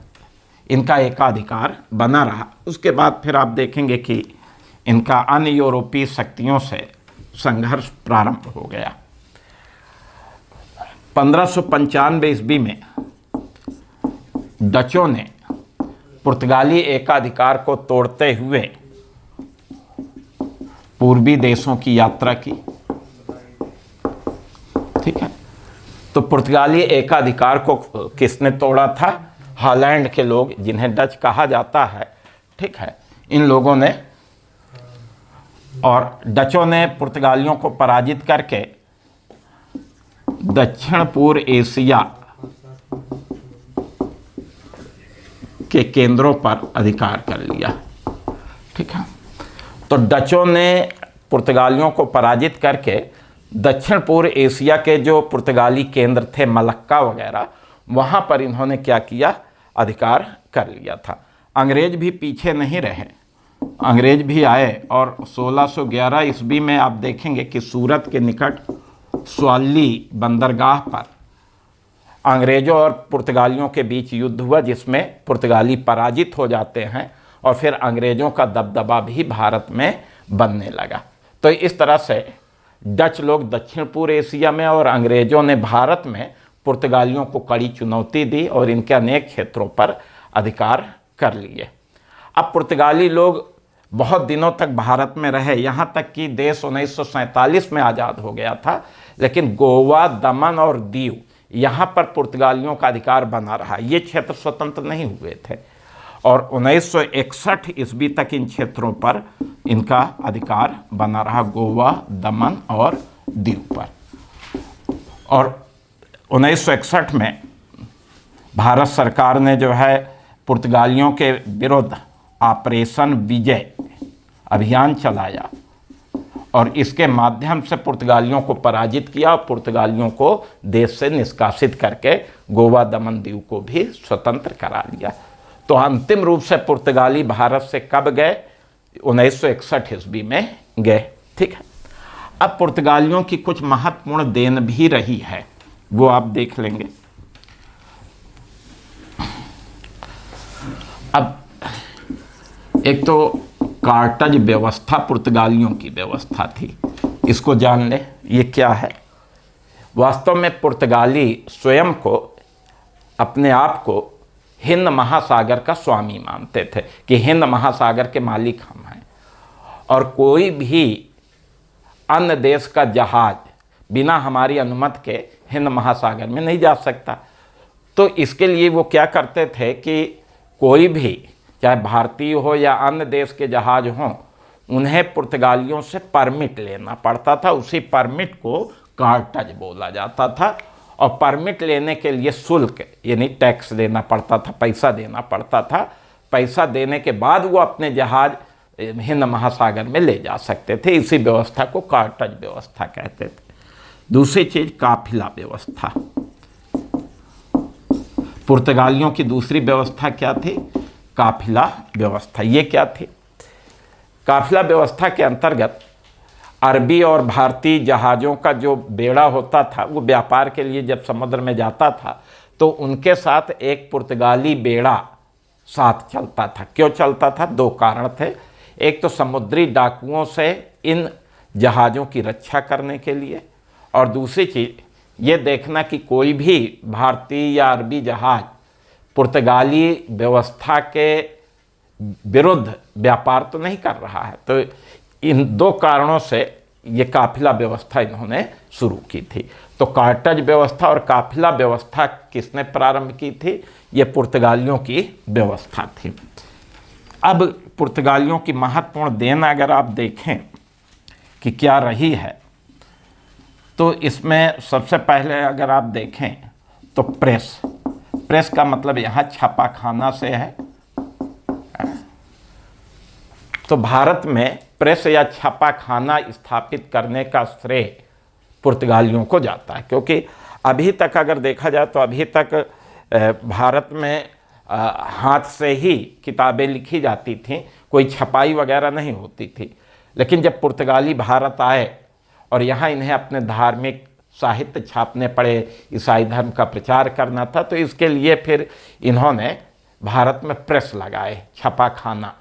Speaker 1: इनका एकाधिकार बना रहा। उसके बाद फिर आप देखेंगे कि इनका अन्य यूरोपीय शक्तियों से संघर्ष प्रारंभ हो गया। 1595 ईस्वी में डचों ने पुर्तगाली एकाधिकार को तोड़ते हुए पूर्वी देशों की यात्रा की। ठीक है, तो पुर्तगाली एकाधिकार को किसने तोड़ा था? हॉलैंड के लोग, जिन्हें डच कहा जाता है। ठीक है, इन लोगों ने और डचों ने पुर्तगालियों को पराजित करके दक्षिण पूर्व एशिया के केंद्रों पर अधिकार कर लिया। ठीक है, तो डचों ने पुर्तगालियों को पराजित करके दक्षिण पूर्व एशिया के जो पुर्तगाली केंद्र थे, मलक्का वगैरह, वहाँ पर इन्होंने क्या किया? अधिकार कर लिया था। अंग्रेज भी पीछे नहीं रहे, अंग्रेज भी आए और 1611 ईस्वी में आप देखेंगे कि सूरत के निकट स्वाली बंदरगाह पर अंग्रेजों और पुर्तगालियों के बीच युद्ध हुआ, जिसमें पुर्तगाली पराजित हो जाते हैं और फिर अंग्रेजों का दबदबा भी भारत में बनने लगा। तो इस तरह से डच लोग दक्षिण पूर्व एशिया में और अंग्रेजों ने भारत में पुर्तगालियों को कड़ी चुनौती दी और इनके अनेक क्षेत्रों पर अधिकार कर लिए। अब पुर्तगाली लोग बहुत दिनों तक भारत में रहे, यहाँ तक कि देश 1947 में आज़ाद हो गया था, लेकिन गोवा, दमन और दीव यहाँ पर पुर्तगालियों का अधिकार बना रहा। ये क्षेत्र स्वतंत्र नहीं हुए थे और 1961 ईस्वी तक इन क्षेत्रों पर इनका अधिकार बना रहा, गोवा, दमन और दीव पर। और 1961 में भारत सरकार ने जो है पुर्तगालियों के विरुद्ध ऑपरेशन विजय अभियान चलाया और इसके माध्यम से पुर्तगालियों को पराजित किया और पुर्तगालियों को देश से निष्कासित करके गोवा, दमन, दीव को भी स्वतंत्र करा लिया। तो अंतिम रूप से पुर्तगाली भारत से कब गए? 1961 ईस्वी में गए। ठीक है, अब पुर्तगालियों की कुछ महत्वपूर्ण देन भी रही है, वो आप देख लेंगे। अब एक तो कार्टज व्यवस्था पुर्तगालियों की व्यवस्था थी, इसको जान ले, ये क्या है। वास्तव में पुर्तगाली स्वयं को, अपने आप को हिंद महासागर का स्वामी मानते थे कि हिंद महासागर के मालिक हम हैं और कोई भी अन्य देश का जहाज बिना हमारी अनुमति के हिंद महासागर में नहीं जा सकता। तो इसके लिए वो क्या करते थे कि कोई भी, चाहे भारतीय हो या अन्य देश के जहाज हों, उन्हें पुर्तगालियों से परमिट लेना पड़ता था। उसी परमिट को कार्टज बोला जाता था और परमिट लेने के लिए शुल्क यानी टैक्स देना पड़ता था, पैसा देना पड़ता था। पैसा देने के बाद वो अपने जहाज हिंद महासागर में ले जा सकते थे। इसी व्यवस्था को कार्टज व्यवस्था कहते थे। दूसरी चीज़ काफिला व्यवस्था। पुर्तगालियों की दूसरी व्यवस्था क्या थी? काफिला व्यवस्था। ये क्या थी? काफिला व्यवस्था के अंतर्गत अरबी और भारतीय जहाज़ों का जो बेड़ा होता था, वो व्यापार के लिए जब समुद्र में जाता था तो उनके साथ एक पुर्तगाली बेड़ा साथ चलता था। क्यों चलता था? दो कारण थे। एक तो समुद्री डाकुओं से इन जहाज़ों की रक्षा करने के लिए, और दूसरी चीज़ ये देखना कि कोई भी भारतीय या अरबी जहाज़ पुर्तगाली व्यवस्था के विरुद्ध व्यापार तो नहीं कर रहा है। तो इन दो कारणों से ये काफिला व्यवस्था इन्होंने शुरू की थी। तो कार्टेज व्यवस्था और काफिला व्यवस्था किसने प्रारंभ की थी? ये पुर्तगालियों की व्यवस्था थी। अब पुर्तगालियों की महत्वपूर्ण देन अगर आप देखें कि क्या रही है, तो इसमें सबसे पहले अगर आप देखें तो प्रेस का मतलब यहाँ छापाखाना से है। तो भारत में प्रेस या छापाखाना स्थापित करने का श्रेय पुर्तगालियों को जाता है, क्योंकि अभी तक अगर देखा जाए तो अभी तक भारत में हाथ से ही किताबें लिखी जाती थीं, कोई छपाई वगैरह नहीं होती थी। लेकिन जब पुर्तगाली भारत आए और यहाँ इन्हें अपने धार्मिक साहित्य छापने पड़े, ईसाई धर्म का प्रचार करना था, तो इसके लिए फिर इन्होंने भारत में प्रेस लगाए, छापाखाना।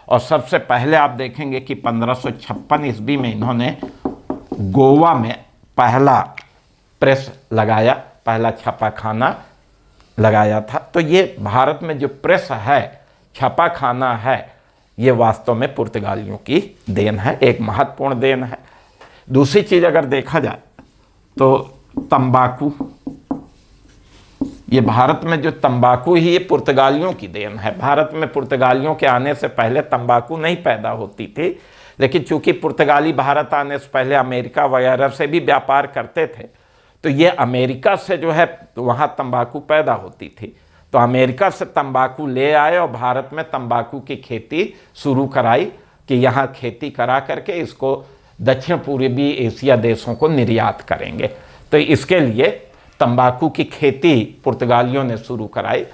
Speaker 1: और सबसे पहले आप देखेंगे कि 1556 ईस्वी में इन्होंने गोवा में पहला प्रेस लगाया, पहला छापाखाना लगाया था। तो ये भारत में जो प्रेस है, छापाखाना है, ये वास्तव में पुर्तगालियों की देन है, एक महत्वपूर्ण देन है। दूसरी चीज़ अगर देखा जाए तो तंबाकू, ये भारत में जो तंबाकू ही ये पुर्तगालियों की देन है। भारत में पुर्तगालियों के आने से पहले तंबाकू नहीं पैदा होती थी, लेकिन चूंकि पुर्तगाली भारत आने से पहले अमेरिका वगैरह से भी व्यापार करते थे, तो ये अमेरिका से जो है वहाँ तंबाकू पैदा होती थी। तो अमेरिका से तंबाकू ले आए और भारत में तंबाकू की खेती शुरू कराई कि यहाँ खेती करा करके इसको दक्षिण पूर्वी एशिया देशों को निर्यात करेंगे। तो इसके लिए तंबाकू की खेती पुर्तगालियों ने शुरू कराई।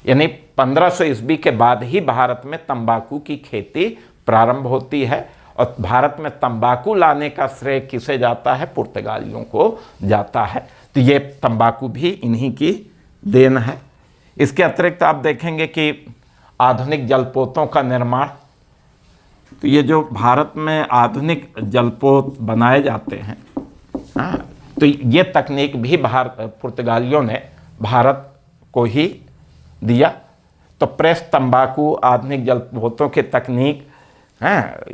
Speaker 1: यानी 1500 ईस्वी के बाद ही भारत में तंबाकू की खेती प्रारंभ होती है, और भारत में तंबाकू लाने का श्रेय किसे जाता है? पुर्तगालियों को जाता है। तो ये तंबाकू भी इन्हीं की देन है। इसके अतिरिक्त आप देखेंगे कि आधुनिक जलपोतों का निर्माण, तो ये जो भारत में आधुनिक जलपोत बनाए जाते हैं, तो ये तकनीक भी पुर्तगालियों ने भारत को ही दिया। तो प्रेस, तंबाकू, आधुनिक जलपोतों की तकनीक,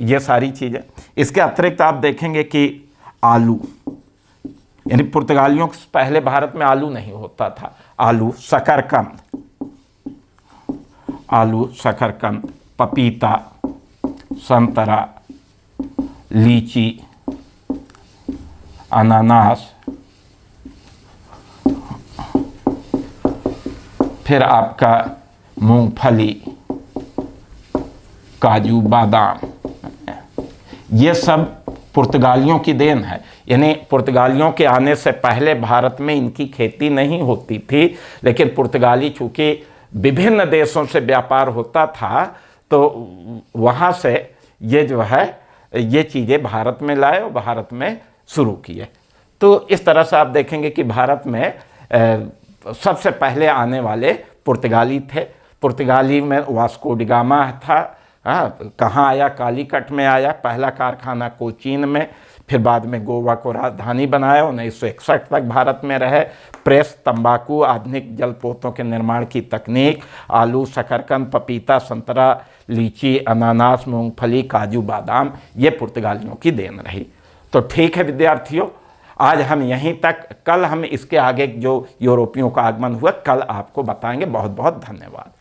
Speaker 1: ये सारी चीज़ें। इसके अतिरिक्त आप देखेंगे कि आलू, यानी पुर्तगालियों से पहले भारत में आलू नहीं होता था। आलू, शकरकंद, पपीता, संतरा, लीची, अनानास, फिर आपका मूंगफली, काजू, बादाम, ये सब पुर्तगालियों की देन है। यानी पुर्तगालियों के आने से पहले भारत में इनकी खेती नहीं होती थी, लेकिन पुर्तगाली चूँकि विभिन्न देशों से व्यापार होता था, तो वहाँ से ये जो है ये चीज़ें भारत में लाए और भारत में शुरू किए। तो इस तरह से आप देखेंगे कि भारत में सबसे पहले आने वाले पुर्तगाली थे। पुर्तगाली में वास्को डी गामा था। कहाँ आया? कालीकट में आया, पहला कारखाना कोचीन में, फिर बाद में गोवा को राजधानी बनाया। 1961 तक भारत में रहे। प्रेस, तंबाकू, आधुनिक जलपोतों के निर्माण की तकनीक, आलू, शकरकंद, पपीता, संतरा, लीची, अनानास, मूंगफली, काजू, बादाम, ये पुर्तगालियों की देन रही। तो ठीक है विद्यार्थियों, आज हम यहीं तक। कल हम इसके आगे जो यूरोपियों का आगमन हुआ, कल आपको बताएंगे। बहुत बहुत धन्यवाद।